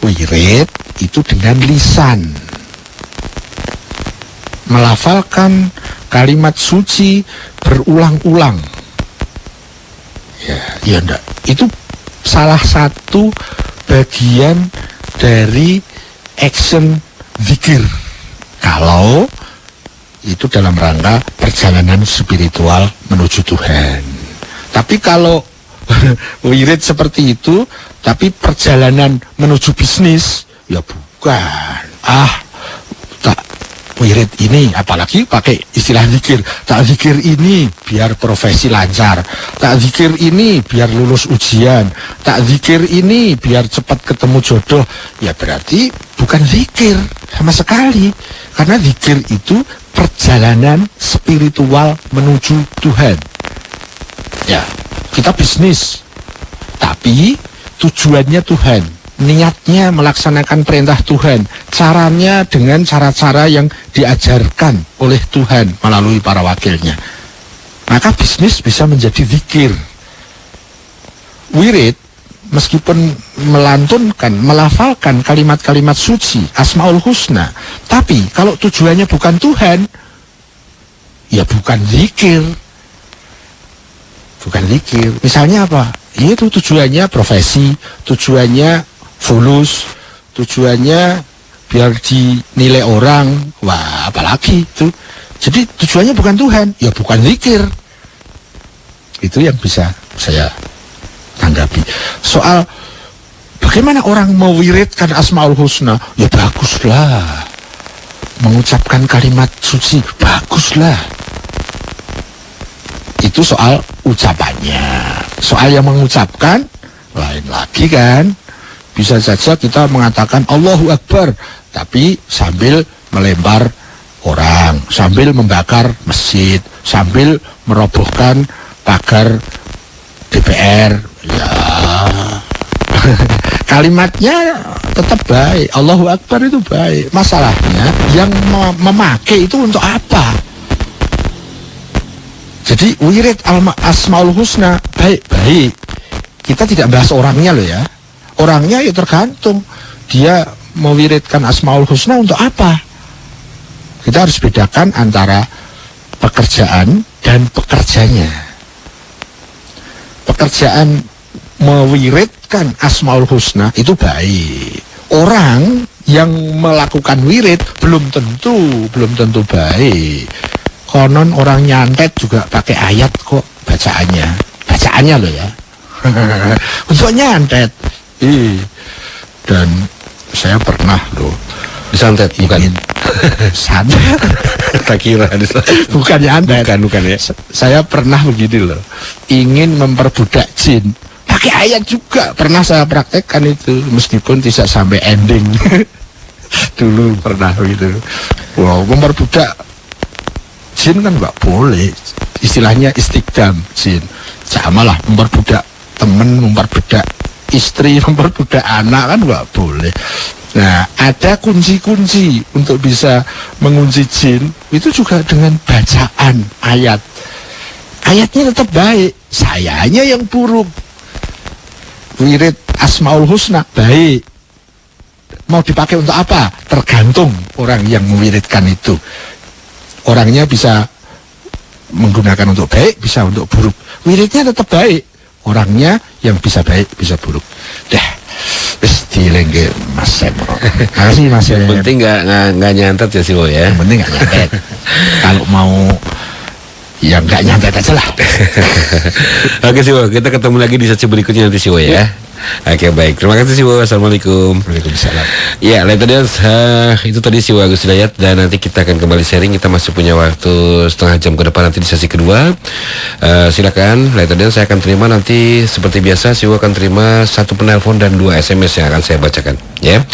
Wirid itu dengan lisan, melafalkan kalimat suci berulang-ulang. Ya enggak. Itu salah satu bagian dari action zikir. Kalau itu dalam rangka perjalanan spiritual menuju Tuhan. Tapi kalau wirid seperti itu, tapi perjalanan menuju bisnis, ya bukan. Tak wirid ini, apalagi pakai istilah zikir. Tak zikir ini biar profesi lancar. Tak zikir ini biar lulus ujian. Tak zikir ini biar cepat ketemu jodoh. Ya berarti bukan zikir sama sekali. Karena zikir itu perjalanan spiritual menuju Tuhan. Ya, kita bisnis, tapi tujuannya Tuhan. Niatnya melaksanakan perintah Tuhan, caranya dengan cara-cara yang diajarkan oleh Tuhan melalui para wakilnya. Maka bisnis bisa menjadi zikir. Wirid, meskipun melantunkan, melafalkan kalimat-kalimat suci, Asmaul Husna, tapi kalau tujuannya bukan Tuhan, ya bukan zikir. Bukan zikir. Misalnya apa? Itu tujuannya profesi, tujuannya fulus, tujuannya biar dinilai orang. Wah, apalagi itu. Jadi tujuannya bukan Tuhan, ya bukan zikir. Itu yang bisa saya tanggapi. Soal bagaimana orang mewiridkan Asmaul Husna, ya baguslah. Mengucapkan kalimat suci, baguslah. Itu soal ucapannya. Soal yang mengucapkan, lain lagi kan. Bisa saja kita mengatakan Allahu Akbar, tapi sambil melempar orang, sambil membakar masjid, sambil merobohkan pagar DPR. Ya, kalimatnya tetap baik. Allahu Akbar itu baik. Masalahnya yang memakai itu untuk apa? Jadi wirid Asmaul Husna baik-baik. Kita tidak bahas orangnya loh ya. Orangnya ya tergantung. Dia mewiridkan Asmaul Husna untuk apa? Kita harus bedakan antara pekerjaan dan pekerjanya. Pekerjaan mewiridkan Asmaul Husna itu baik. Orang yang melakukan wirid belum tentu baik. Konon orang nyantet juga pakai ayat kok bacaannya loh ya. Untuk nyantet. Dan saya pernah loh disantet, bukan? Santet. Tak kira bukan nyantet. Bukan ya. Saya pernah begini loh, ingin memperbudak jin. Pakai ayat juga pernah saya praktekkan itu, meskipun tidak sampai ending. Dulu pernah begitu. Wow, memperbudak jin kan nggak boleh, istilahnya istigdam jin. Sama lah, memperbudak temen, memperbudak istri, memperbudak anak kan nggak boleh. Nah, ada kunci-kunci untuk bisa mengunci jin, itu juga dengan bacaan ayat. Ayatnya tetap baik, sayanya yang buruk. Wirid Asmaul Husna baik. Mau dipakai untuk apa? Tergantung orang yang mewiridkan itu. Orangnya bisa menggunakan untuk baik, bisa untuk buruk. Wiridnya tetap baik. Orangnya yang bisa baik, bisa buruk. Dah, wis dilengge Mas Sem. Makasih Mas Sem. Yang penting nggak nyantet ya Siwo ya. Yang penting nggak nyantet. Kalau mau ya nggak nyantet aja lah. Oke Siwo, kita ketemu lagi di sesi berikutnya nanti Siwo ya. Oke baik, terima kasih Siwo. Assalamualaikum. Waalaikumsalam. Ya, itu tadi Siwo Agus Hidayat. Dan nanti kita akan kembali sharing. Kita masih punya waktu setengah jam ke depan nanti di sesi kedua. Silakan saya akan terima nanti seperti biasa. Siwo akan terima 1 penelpon dan 2 SMS yang akan saya bacakan ya.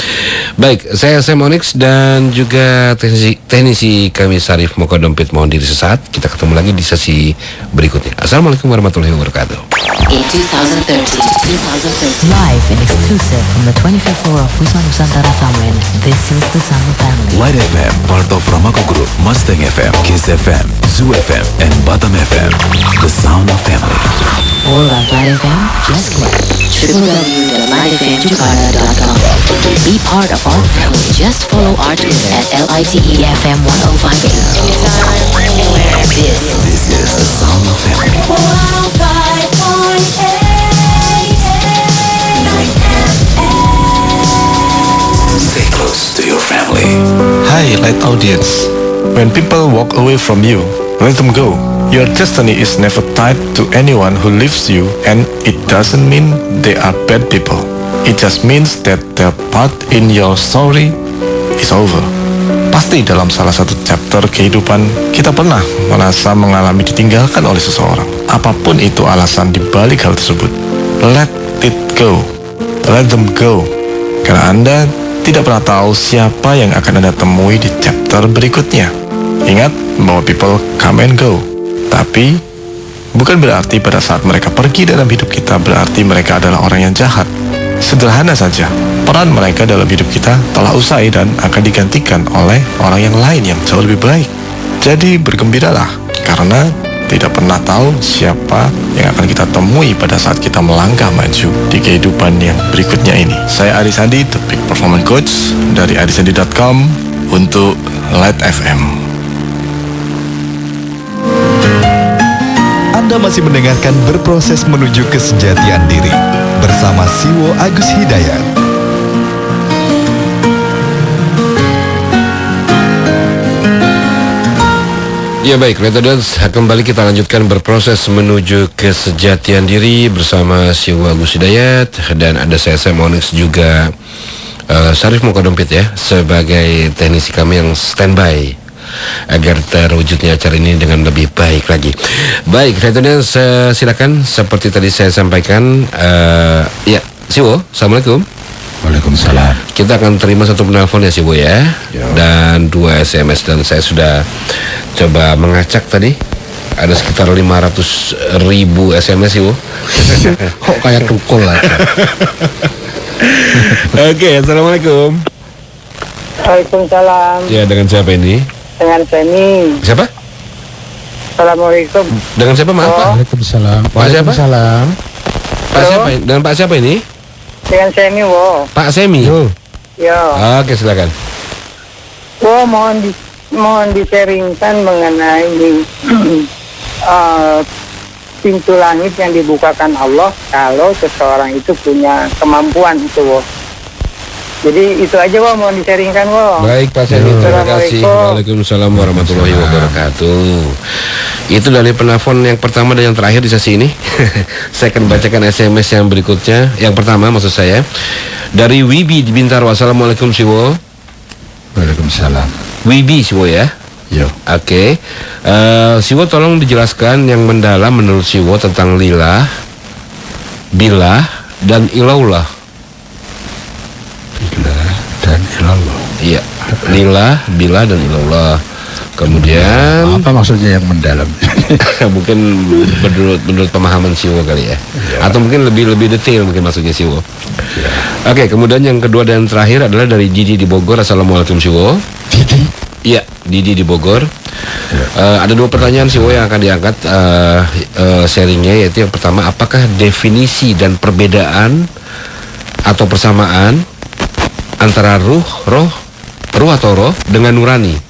Baik, saya Sam Onyx dan juga teknisi kami Sarif Moko Dompet mohon diri sesaat. Kita ketemu lagi di sesi berikutnya. Assalamualaikum warahmatullahi wabarakatuh. In 2030. Live and exclusive from the 25th floor of Wisma Nusantara Tamrin, this is the Sound of Family. Light FM, part of Ramako Group, Mustang FM, Kiss FM, Zoo FM, and Batam FM. The Sound of Family. All about Light FM, just click www.lightfmjakarta.com. Be part of our family. Just follow our Twitter at LITEFM 1058. Anytime, anywhere. This is the sound of family. 105.8 Stay close to your family. Hi, Light Audience. When people walk away from you, let them go. Your destiny is never tied to anyone who leaves you, and it doesn't mean they are bad people. It just means that their part in your story is over. Pasti dalam salah satu chapter kehidupan, kita pernah merasa mengalami ditinggalkan oleh seseorang. Apapun itu alasan dibalik hal tersebut, let it go. Let them go. Karena Anda tidak pernah tahu siapa yang akan Anda temui di chapter berikutnya. Ingat bahwa people come and go. Tapi bukan berarti pada saat mereka pergi dalam hidup kita berarti mereka adalah orang yang jahat. Sederhana saja, peran mereka dalam hidup kita telah usai dan akan digantikan oleh orang yang lain yang jauh lebih baik. Jadi bergembiralah, karena tidak pernah tahu siapa yang akan kita temui pada saat kita melangkah maju di kehidupan yang berikutnya ini. Saya Ari Sandi, The Peak Performance Coach dari arisandi.com untuk Light FM. Anda masih mendengarkan Berproses Menuju Kesejatian Diri bersama Siwo Agus Hidayat. Ya baik, Metodons, kembali kita lanjutkan berproses menuju kesejatian diri bersama Siwo Agus Hidayat, dan ada saya Onyx juga, Syarif Mukadompit ya, sebagai teknisi kami yang standby agar terwujudnya acara ini dengan lebih baik lagi. Baik, Metodons, silakan seperti tadi saya sampaikan, ya Siwo, Assalamualaikum. Waalaikumsalam. Kita akan terima satu penelpon ya Siwo ya, dan 2 SMS, dan saya sudah coba mengacak tadi ada sekitar 500.000 SMS Siwo. Kok kayak tukul aja. Oke, Assalamualaikum. Waalaikumsalam. Ya, dengan siapa ini? Dengan Seni. Siapa? Assalamualaikum. Dengan siapa, maaf Pak? Waalaikumsalam. Pak siapa? Waalaikumsalam. Pak siapa? Dengan Pak siapa ini? Dengan Seni, wo. Pak Semi. Ya. Oke, silakan. Wo, mohon di-sharingkan mengenai pintu langit yang dibukakan Allah kalau seseorang itu punya kemampuan itu, wo. Jadi itu aja, wo, mohon di-sharingkan, wo. Baik Pak Semi, terima kasih. Assalamualaikum. Waalaikumsalam warahmatullahi wabarakatuh. Itu dari penelpon yang pertama dan yang terakhir di sesi ini. Saya akan bacakan SMS yang berikutnya. Yang pertama maksud saya dari Wibi di Bintaro. Assalamualaikum Siwo. Waalaikumsalam. Wibi Siwo ya. Yo. Oke. Siwo tolong dijelaskan yang mendalam menurut Siwo tentang lillah, bilah, dan ilaulah. Bilah dan ilallah. Iya. Lillah, bilah, dan ilaulah. Kemudian Apa maksudnya yang mendalam? mungkin menurut pemahaman Siwo kali ya. Atau mungkin lebih detail mungkin maksudnya Siwo. Oke, kemudian yang kedua dan terakhir adalah dari Didi di Bogor. Assalamualaikum Siwo. Didi. Iya, Didi di Bogor. Ada 2 pertanyaan Siwo yang akan diangkat sharingnya, yaitu yang pertama, apakah definisi dan perbedaan atau persamaan antara ruh atau roh dengan nurani?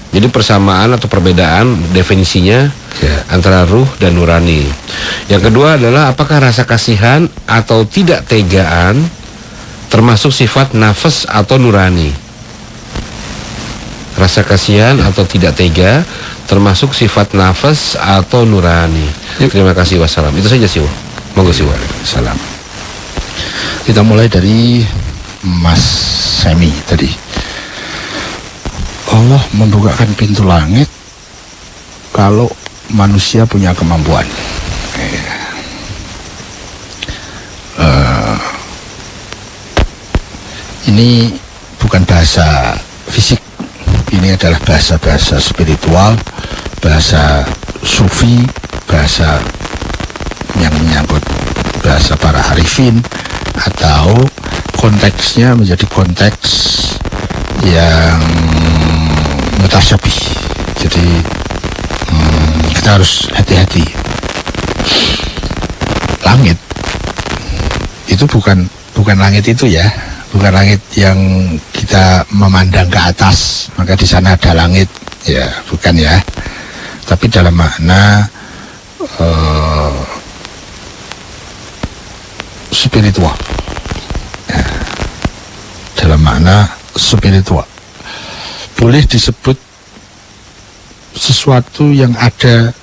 Jadi persamaan atau perbedaan definisinya antara ruh dan nurani. Yang kedua adalah apakah rasa kasihan atau tidak tegaan termasuk sifat nafas atau nurani? Rasa kasihan atau tidak tega termasuk sifat nafas atau nurani. Terima kasih, wassalam. Itu saja Siwo. Monggo Siwo. Salam. Kita mulai dari Mas Semi tadi. Allah membukakan pintu langit kalau manusia punya kemampuan. Ini bukan bahasa fisik, ini adalah bahasa-bahasa spiritual, bahasa sufi, bahasa yang menyangkut bahasa para arifin, atau konteksnya menjadi konteks yang mutasyabih. Jadi kita harus hati-hati. Langit itu bukan bukan langit itu ya, bukan langit yang kita memandang ke atas, maka di sana ada langit, ya bukan ya. Tapi dalam makna spiritual, ya, dalam makna spiritual, boleh disebut sesuatu yang ada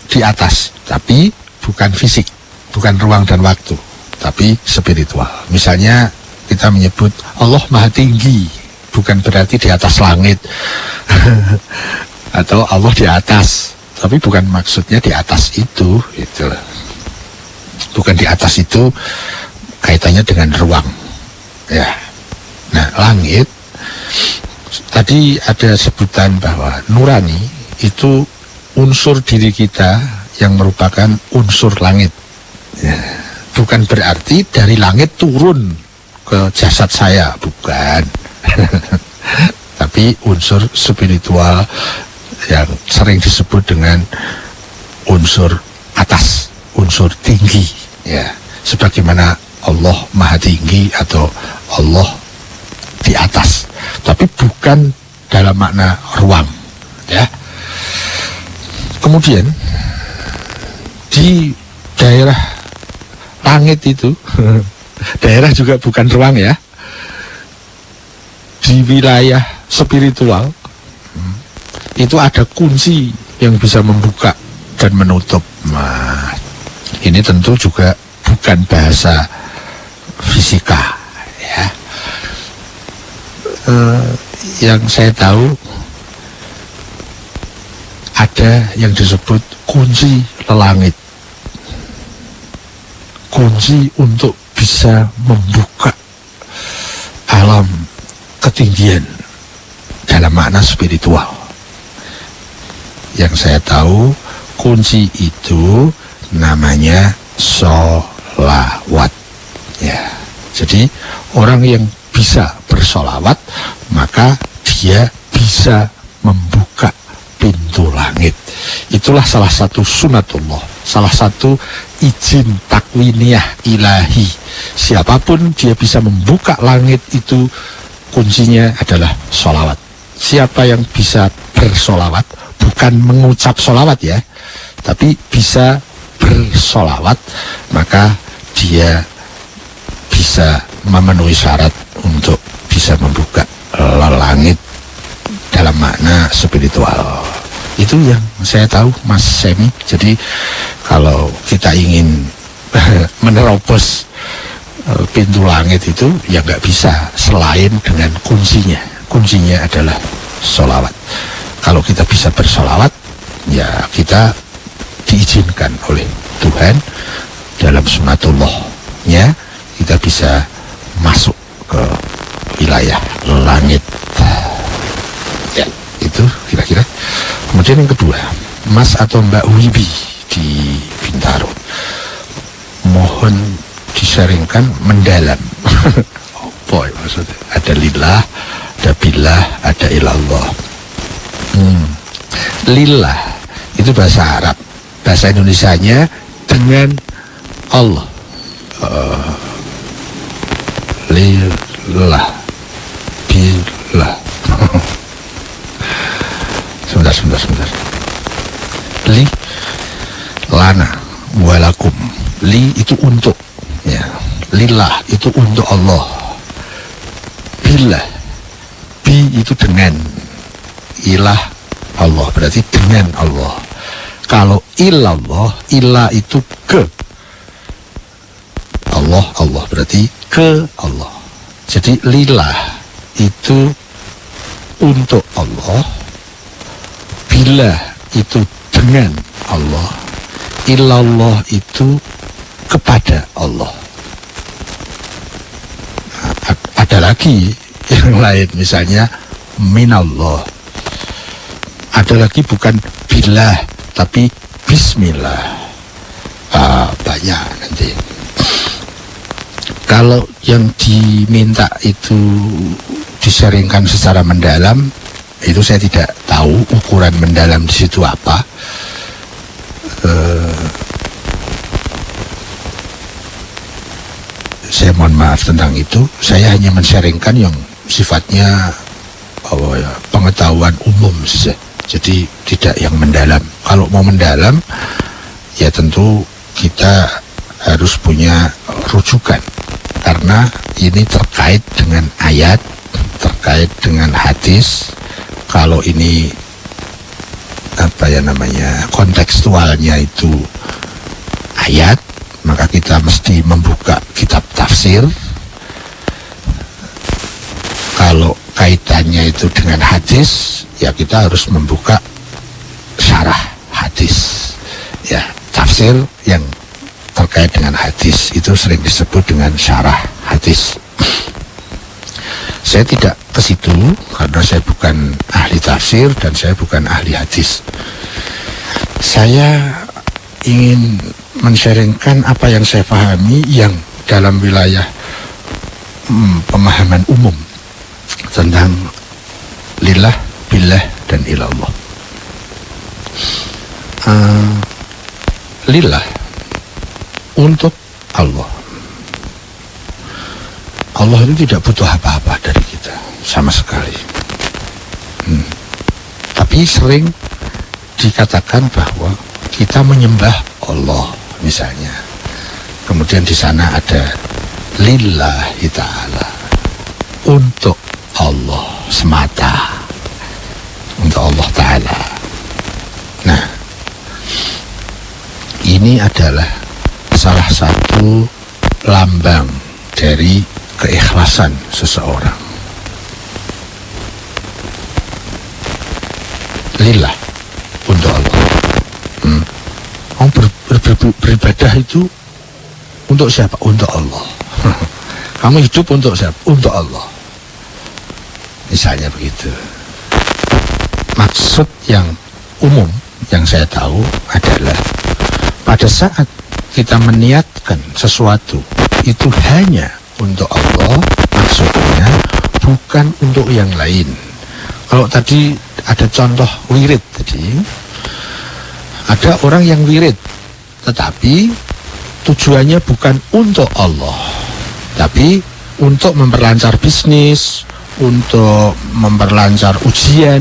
di atas, tapi bukan fisik, bukan ruang dan waktu, tapi spiritual. Misalnya kita menyebut Allah Maha Tinggi, bukan berarti di atas langit atau Allah di atas, tapi bukan maksudnya di atas itu, gitu. Bukan di atas itu kaitannya dengan ruang, ya. Nah, langit tadi ada sebutan bahwa nurani itu unsur diri kita yang merupakan unsur langit, ya. Bukan berarti dari langit turun ke jasad saya, bukan. Tapi unsur spiritual yang sering disebut dengan unsur atas, unsur tinggi, ya. Sebagaimana Allah Maha Tinggi atau Allah di atas, tapi bukan dalam makna ruang, ya. Kemudian di daerah langit itu daerah juga bukan ruang, ya. Di wilayah spiritual itu ada kunci yang bisa membuka dan menutup. Nah, ini tentu juga bukan bahasa fisika, ya. Yang saya tahu ada yang disebut kunci langit, kunci untuk bisa membuka alam ketinggian dalam makna spiritual. Yang saya tahu kunci itu namanya sholawat, ya. Jadi orang yang bisa bersolawat maka dia bisa membuka pintu langit. Itulah salah satu sunatullah, salah satu izin takwiniyah ilahi. Siapapun dia bisa membuka langit itu, kuncinya adalah sholawat. Siapa yang bisa bersolawat, bukan mengucap solawat, ya, tapi bisa bersolawat, maka dia bisa memenuhi syarat untuk bisa membuka langit dalam makna spiritual. Itu yang saya tahu, Mas Semi. Jadi kalau kita ingin menerobos pintu langit itu, ya nggak bisa selain dengan kuncinya. Kuncinya adalah sholawat. Kalau kita bisa bersolawat, ya kita diizinkan oleh Tuhan dalam sunatullahnya, kita bisa masuk ke wilayah langit, ya. Itu kira-kira. Kemudian yang kedua, Mas atau Mbak Wibi di Bintaro, mohon disaringkan mendalam. Apa ya maksudnya? Ada lillah, ada billah, ada ilallah. Lillah itu bahasa Arab, bahasa Indonesianya dengan Allah. Lillah, billah. Sebentar. Li, lana, walakum. Li itu untuk, ya. Lillah itu untuk Allah. Billah, bi itu dengan. Ilah Allah, berarti dengan Allah. Kalau ilallah, ilah itu ke Allah, Allah berarti ke Allah. Jadi lillah itu untuk Allah, billah itu dengan Allah, ilallah itu kepada Allah. Nah, ada lagi yang lain, misalnya minallah. Ada lagi bukan billah tapi bismillah. Banyak nanti. Kalau yang diminta itu disaringkan secara mendalam, itu saya tidak tahu ukuran mendalam di situ apa. saya mohon maaf tentang itu. Saya hanya men-sharingkan yang sifatnya pengetahuan umum saja. Jadi tidak yang mendalam. Kalau mau mendalam, ya tentu kita harus punya rujukan. Karena ini terkait dengan ayat, terkait dengan hadis. Kalau ini kontekstualnya itu ayat, maka kita mesti membuka kitab tafsir. Kalau kaitannya itu dengan hadis, ya kita harus membuka syarah hadis. Ya, tafsir yang terkait dengan hadis itu sering disebut dengan syarah hadis. Saya tidak ke situ karena saya bukan ahli tafsir dan saya bukan ahli hadis. Saya ingin men-sharingkan apa yang saya pahami yang dalam wilayah pemahaman umum tentang lillah, billah, dan ilallah. Lillah, untuk Allah. Allah itu tidak butuh apa-apa dari kita sama sekali. Tapi sering dikatakan bahwa kita menyembah Allah misalnya. Kemudian di sana ada lillahi ta'ala, untuk Allah semata, untuk Allah ta'ala. Nah, ini adalah salah satu lambang dari keikhlasan seseorang. Lillah, untuk Allah. Kamu beribadah itu untuk siapa? Untuk Allah. Kamu hidup untuk siapa? Untuk Allah. Misalnya begitu. Maksud yang umum yang saya tahu adalah pada saat kita meniatkan sesuatu itu hanya untuk Allah, maksudnya bukan untuk yang lain. Kalau tadi ada contoh wirid tadi, ada orang yang wirid tetapi tujuannya bukan untuk Allah, tapi untuk memperlancar bisnis, untuk memperlancar ujian,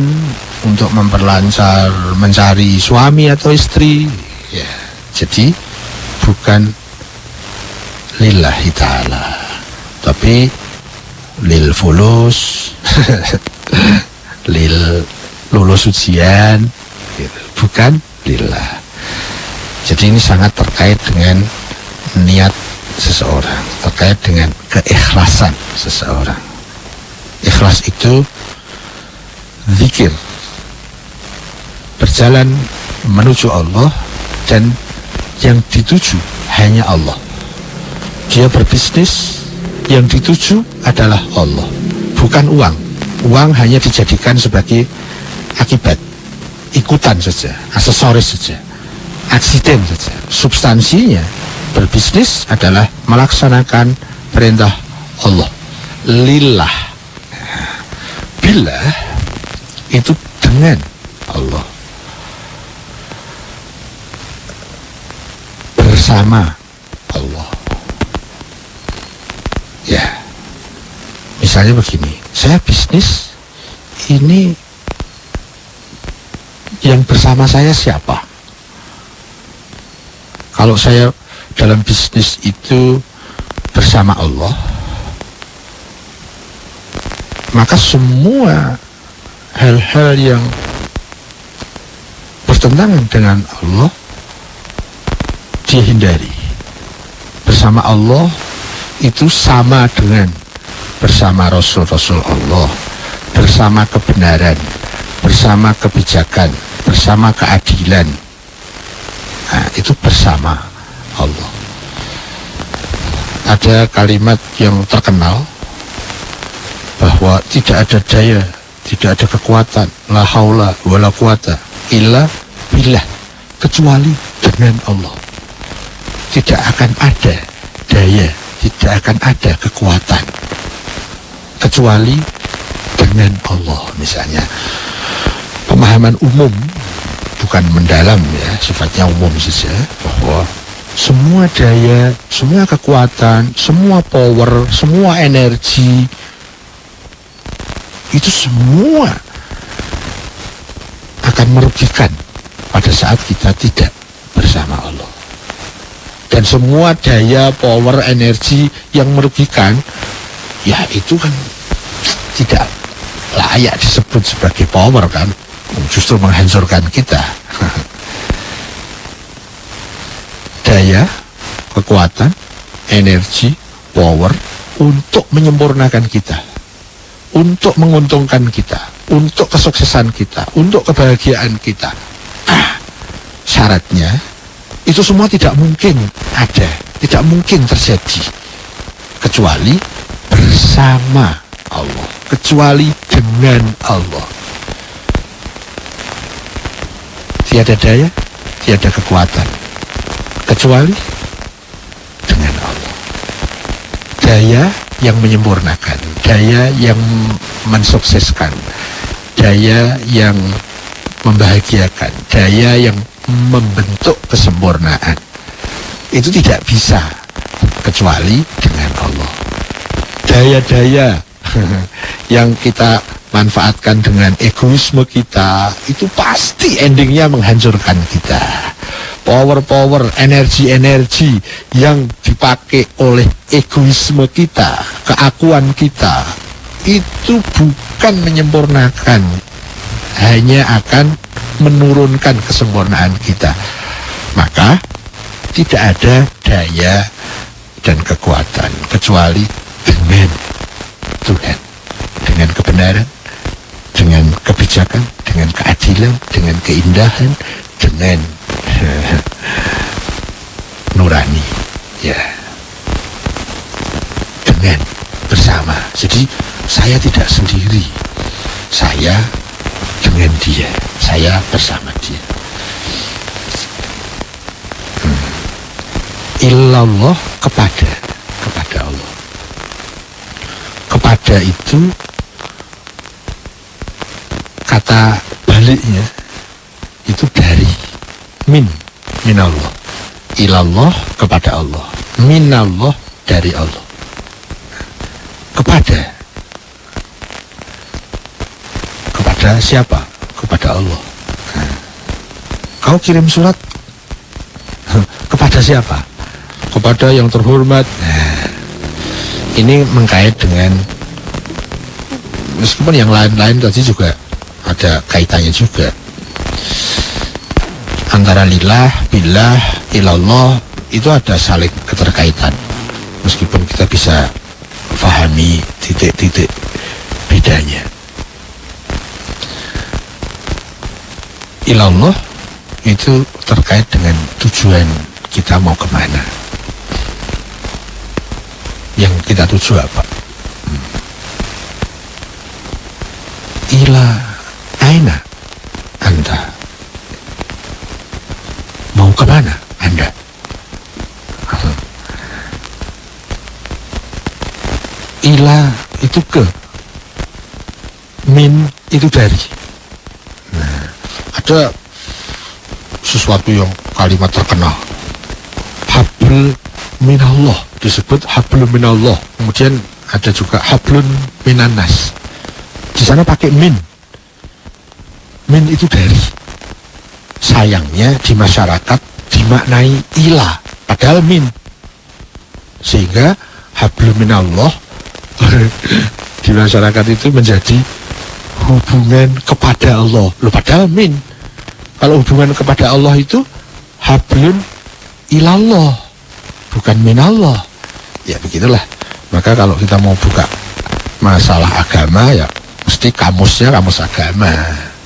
untuk memperlancar mencari suami atau istri, ya. Jadi bukan lillahi ta'ala, tapi lil fulus, lil lulus ujian, gitu. Bukan lillah. Jadi ini sangat terkait dengan niat seseorang, terkait dengan keikhlasan seseorang. Ikhlas itu zikir, berjalan menuju Allah, dan yang dituju hanya Allah. Dia berbisnis, yang dituju adalah Allah, bukan uang. Uang hanya dijadikan sebagai akibat, ikutan saja, aksesoris saja, aksiden saja. Substansinya berbisnis adalah melaksanakan perintah Allah. Lillah, billah itu dengan Allah, bersama Allah. Ya, misalnya begini, saya bisnis ini, yang bersama saya siapa? Kalau saya dalam bisnis itu bersama Allah, maka semua hal-hal yang bertentangan dengan Allah dia hindari. Bersama Allah itu sama dengan bersama Rasul-Rasul Allah, bersama kebenaran, bersama kebijakan, bersama keadilan. Nah, itu bersama Allah. Ada kalimat yang terkenal bahwa tidak ada daya, tidak ada kekuatan, la haula wala quwata illa billah, kecuali dengan Allah. Tidak akan ada daya, tidak akan ada kekuatan kecuali dengan Allah. Misalnya pemahaman umum, bukan mendalam ya, sifatnya umum saja, bahwa semua daya, semua kekuatan, semua power, semua energi, itu semua akan merugikan pada saat kita tidak bersama Allah. Dan semua daya, power, energi yang merugikan, ya itu kan tidak layak disebut sebagai power kan, justru menghancurkan kita. Daya, kekuatan, energi, power untuk menyempurnakan kita, untuk menguntungkan kita, untuk kesuksesan kita, untuk kebahagiaan kita. Syaratnya itu semua tidak mungkin ada, tidak mungkin terjadi kecuali bersama Allah, kecuali dengan Allah. Tiada daya, tiada kekuatan kecuali dengan Allah. Daya yang menyempurnakan, daya yang mensukseskan, daya yang membahagiakan, daya yang membentuk kesempurnaan, itu tidak bisa kecuali dengan Allah. Daya-daya yang kita manfaatkan dengan egoisme kita, itu pasti endingnya menghancurkan kita. Power-power, energi-energi yang dipakai oleh egoisme kita, keakuan kita, itu bukan menyempurnakan, hanya akan menurunkan kesempurnaan kita. Maka tidak ada daya dan kekuatan kecuali dengan Tuhan, dengan kebenaran, dengan kebijakan, dengan keadilan, dengan keindahan, dengan nurani, ya, dengan bersama. Jadi saya tidak sendiri, saya dengan dia, saya bersama dia. Ilallah, kepada Allah. Kepada itu kata baliknya itu dari minallah. Ilallah, kepada Allah. Minallah, dari Allah. Kepada siapa? Kepada Allah. Kau kirim surat kepada siapa? Kepada yang terhormat. Ini mengkait dengan, meskipun yang lain-lain tadi juga ada kaitannya juga, antara lillah, billah, ilallah, itu ada saling keterkaitan, meskipun kita bisa pahami titik-titik bedanya. Ilallah itu terkait dengan tujuan kita mau kemana, yang kita tuju apa. Ila aina anta, mau kemana Anda? Ila itu ke, min itu dari. Nah, ada sesuatu yang kalimat terkenal, hablum minallah, disebut hablum minallah. Kemudian ada juga hablun minannas, di sana pakai min itu dari. Sayangnya di masyarakat dimaknai ila, padahal min, sehingga hablum minallah di masyarakat itu menjadi hubungan kepada Allah. Loh, padahal min. Kalau hubungan kepada Allah itu hablun ilallah, bukan minallah. Ya begitulah. Maka kalau kita mau buka masalah agama, ya mesti kamusnya kamus agama.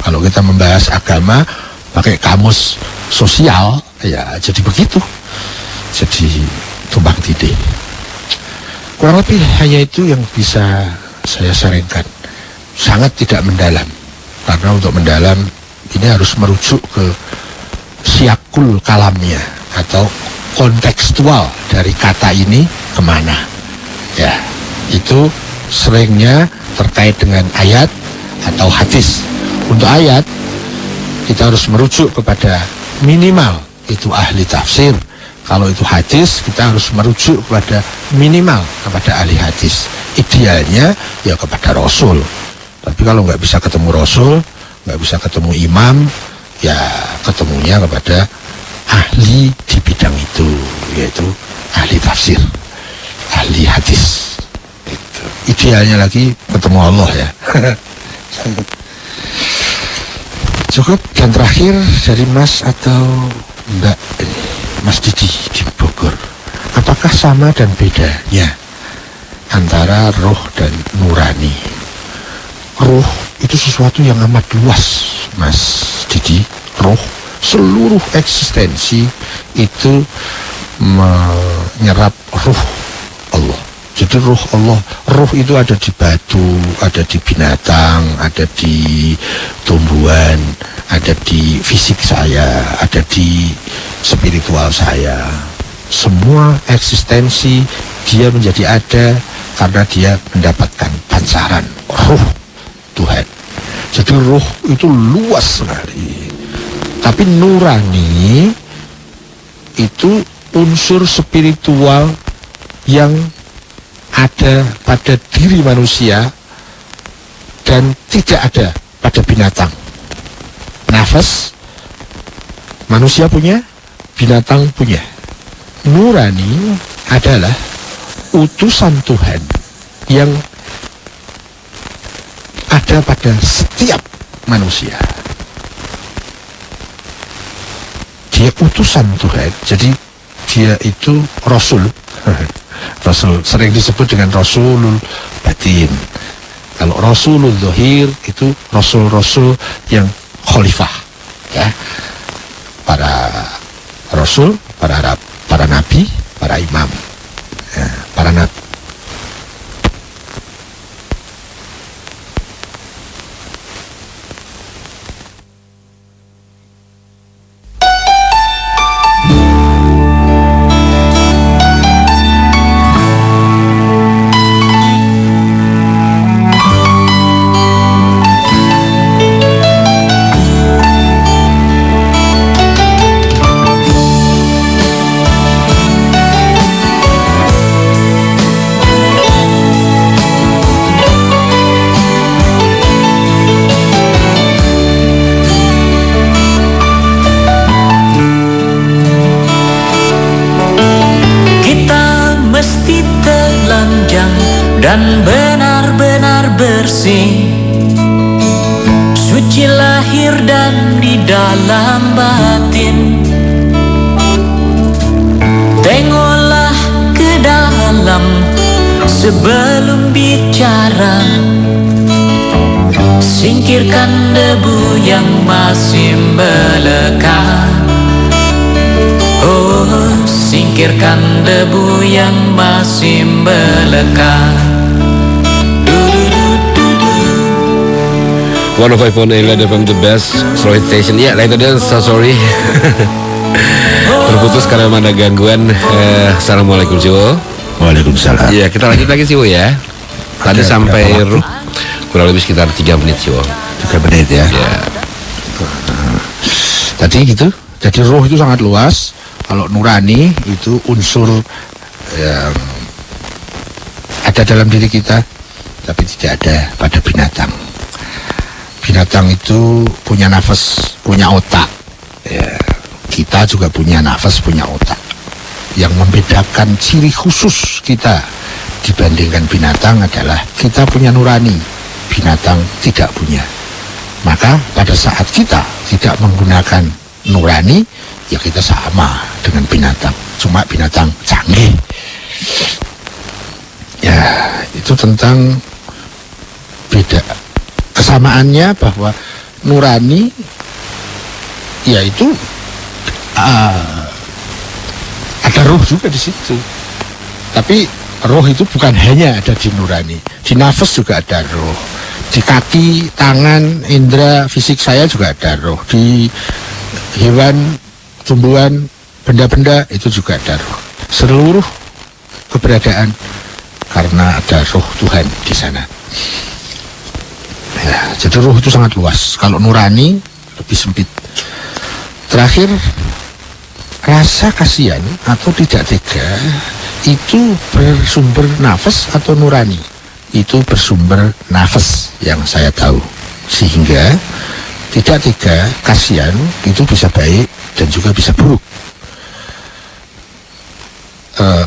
Kalau kita membahas agama pakai kamus sosial, ya jadi begitu. Jadi tumbang tindih. Kurang lebih hanya itu yang bisa saya sarankan. Sangat tidak mendalam, karena untuk mendalam ini harus merujuk ke siakul kalamnya atau kontekstual dari kata ini kemana. Ya, itu seringnya terkait dengan ayat atau hadis. Untuk ayat kita harus merujuk kepada minimal itu ahli tafsir. Kalau itu hadis, kita harus merujuk kepada minimal kepada ahli hadis. Idealnya ya kepada Rasul. Tapi kalau nggak bisa ketemu Rasul, nggak bisa ketemu imam, ya ketemunya kepada ahli di bidang itu, yaitu ahli tafsir, ahli hadis. Itu. Idealnya lagi ketemu Allah ya. Cukup. Dan terakhir dari Mas atau Mbak Mas Didi di Bogor, apakah sama dan bedanya antara roh dan nurani? Roh itu sesuatu yang amat luas, Mas Didi. Roh, seluruh eksistensi itu menyerap ruh Allah. Jadi ruh Allah, ruh itu ada di batu, ada di binatang, ada di tumbuhan, ada di fisik saya, ada di spiritual saya. Semua eksistensi dia menjadi ada karena dia mendapatkan pancaran ruh Tuhan. Jadi ruh itu luas sekali. Tapi nurani itu unsur spiritual yang ada pada diri manusia dan tidak ada pada binatang. Nafas manusia punya, binatang punya. Nurani adalah utusan Tuhan yang ada pada setiap manusia. Dia utusan Tuhan, jadi dia itu Rasul. Rasul sering disebut dengan Rasulul Batin. Kalau Rasulul Zahir itu Rasul-Rasul yang khalifah, ya. Para Rasul, para Nabi, para Imam, ya, para Nabi. dan benar-benar bersih, suci lahir dan di dalam batin. Tengoklah ke dalam sebelum bicara, singkirkan debu yang masih melekat. Oh, singkirkan debu yang masih melekat. 105.8 FM the best Slow Station. Ya, lain tadi so sorry terputus karena ada gangguan. Assalamualaikum Ciwo. Waalaikumsalam. Iya, kita lanjut lagi Ciwo ya. Tadi sampai ruh kurang lebih sekitar 3 menit Ciwo. 3 menit ya. Tadi gitu. Jadi roh itu sangat luas. Kalau nurani itu unsur yang ada dalam diri kita, tapi tidak ada pada binatang. Binatang itu punya nafas, punya otak. Ya, kita juga punya nafas, punya otak. Yang membedakan ciri khusus kita dibandingkan binatang adalah kita punya nurani, binatang tidak punya. Maka pada saat kita tidak menggunakan nurani, ya kita sama dengan binatang, cuma binatang canggih. Ya, itu tentang beda. Kesamaannya bahwa nurani yaitu ada roh juga di situ. Tapi roh itu bukan hanya ada di nurani, di nafas juga ada roh. Di kaki, tangan, indera fisik saya juga ada roh. Di hewan, tumbuhan, benda-benda itu juga ada roh. Seluruh keberadaan karena ada roh Tuhan di sana. Ya, jadi roh itu sangat luas. Kalau nurani lebih sempit. Terakhir rasa kasihan atau tidak tega itu bersumber nafas atau nurani? Itu bersumber nafas yang saya tahu. Sehingga tidak tega, kasihan itu bisa baik dan juga bisa buruk.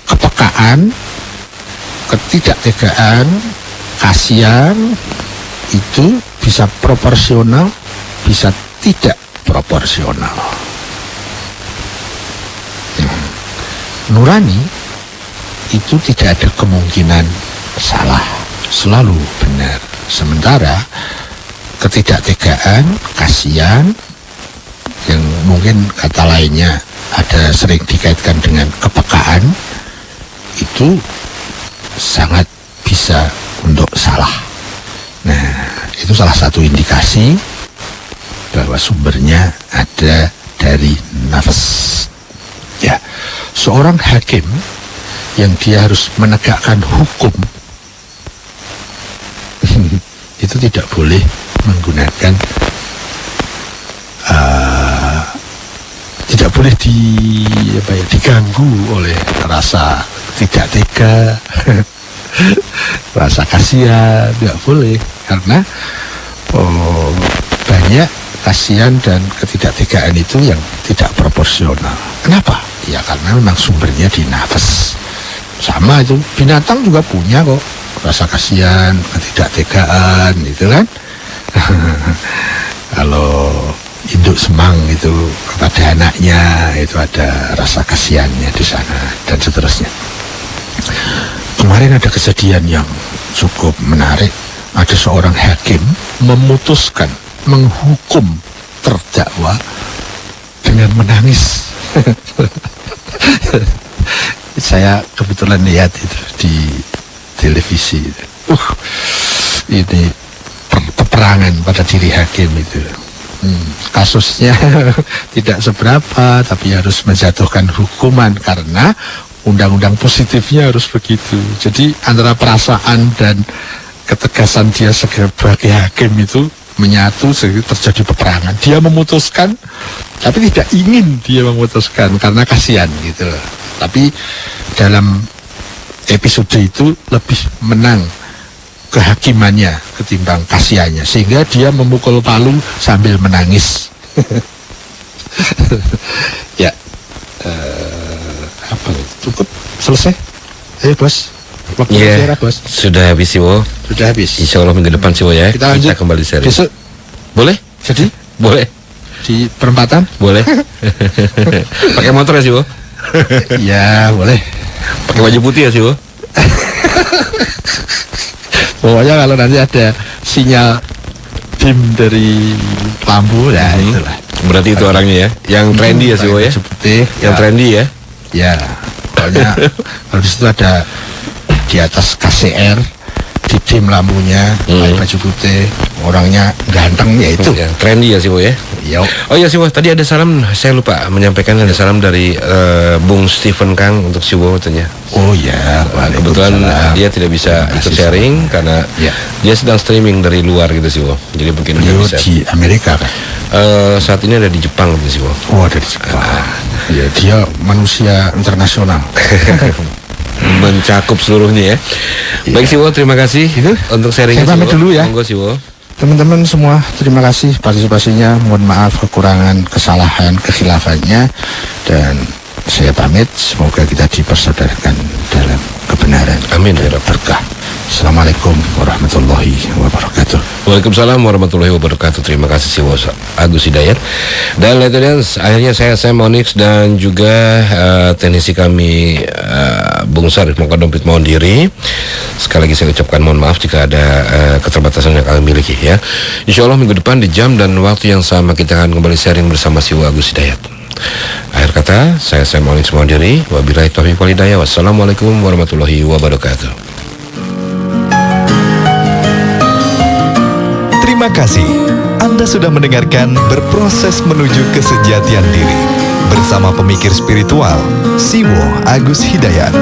Kepekaan, ketidaktegaan, kasihan itu bisa proporsional, bisa tidak proporsional. Nurani itu tidak ada kemungkinan salah, selalu benar. Sementara ketidaktegaan, kasihan yang mungkin kata lainnya ada sering dikaitkan dengan kepekaan, itu sangat bisa untuk salah. Nah, itu salah satu indikasi bahwa sumbernya ada dari nafas. Ya, seorang hakim yang dia harus menegakkan hukum itu tidak boleh menggunakan tidak boleh diganggu oleh rasa tidak tega, rasa kasihan, tidak boleh, karena banyak kasihan dan ketidaktegaan itu yang tidak proporsional. Kenapa? Ya karena memang sumbernya di nafas. Sama itu binatang juga punya kok rasa kasihan, ketidaktegaan, gitu kan. Kalau induk semang itu kepada anaknya itu ada rasa kasihannya di sana dan seterusnya. Kemarin ada kejadian yang cukup menarik. Ada seorang hakim memutuskan menghukum terdakwa dengan menangis. Saya kebetulan lihat itu di televisi. Ini peperangan pada diri hakim itu. Kasusnya tidak seberapa, tapi harus menjatuhkan hukuman karena undang-undang positifnya harus begitu. Jadi antara perasaan dan ketegasan dia sebagai hakim itu menyatu sehingga terjadi peperangan. Dia memutuskan, tapi tidak ingin dia memutuskan karena kasihan gitu. Tapi dalam episode itu lebih menang kehakimannya ketimbang kasihannya, sehingga dia memukul palu sambil menangis. Ya, apa? Cukup selesai? Ayo bos. Iya, sudah habis sih, Wo. Sudah habis. Insya Allah minggu depan sih, Wo ya. Kita lanjut. Kita kembali seri. Besok. Boleh? Jadi? Boleh. Di perempatan? Boleh. Pakai motor ya sih, Wo? Ya, boleh. Pakai baju putih ya sih, Wo? Pokoknya kalau nanti ada sinyal dim dari lampu, ya itulah. Berarti itu orangnya ya, yang trendy ya sih, Wo ya? Putih, yang ya. trendy ya? Ya, pokoknya kalau di situ ada di atas KCR, di dim lampunya, pakai baju putih, orangnya ganteng, ya itu. Yang trendy ya sih, Wo ya? Yo. Oh iya sih, Wo, tadi ada salam, saya lupa menyampaikan ada salam dari Bung Stephen Kang untuk si Wo katanya. Oh ya, kebetulan dia tidak bisa ikut sharing karena dia sedang streaming dari luar gitu sih, Wo. Jadi mungkin dia bisa di Amerika kan? Saat ini ada di Jepang gitu sih, Wo. Oh, ada di Jepang. Ya, dia manusia internasional. Mencakup seluruhnya ya. Baik sih, Wo, terima kasih untuk sharingnya. Saya pamit dulu ya. Monggo sih, Wo. Teman-teman semua, terima kasih partisipasinya. Mohon maaf kekurangan, kesalahan, kekhilafan-nya, dan saya pamit. Semoga kita dipersaudarakan dalam kebenaran. Amin ya Rabbal berkah. Assalamualaikum warahmatullahi wabarakatuh. Waalaikumsalam warahmatullahi wabarakatuh. Terima kasih si Agus Hidayat. Dan Letonians, akhirnya saya Sam Onyx dan juga teknisi kami Bung Sarif Mongko Dompit mohon diri. Sekali lagi saya ucapkan mohon maaf jika ada keterbatasan yang kami miliki ya. Insya Allah minggu depan di jam dan waktu yang sama kita akan kembali sharing bersama si Agus Hidayat. Akhir kata, saya Sam Onyx mohon diri. Wabillahi taufiq wal hidayah. Wassalamualaikum warahmatullahi wabarakatuh. Terima kasih. Anda sudah mendengarkan Berproses Menuju Kesejatian Diri bersama pemikir spiritual Siwo Agus Hidayat.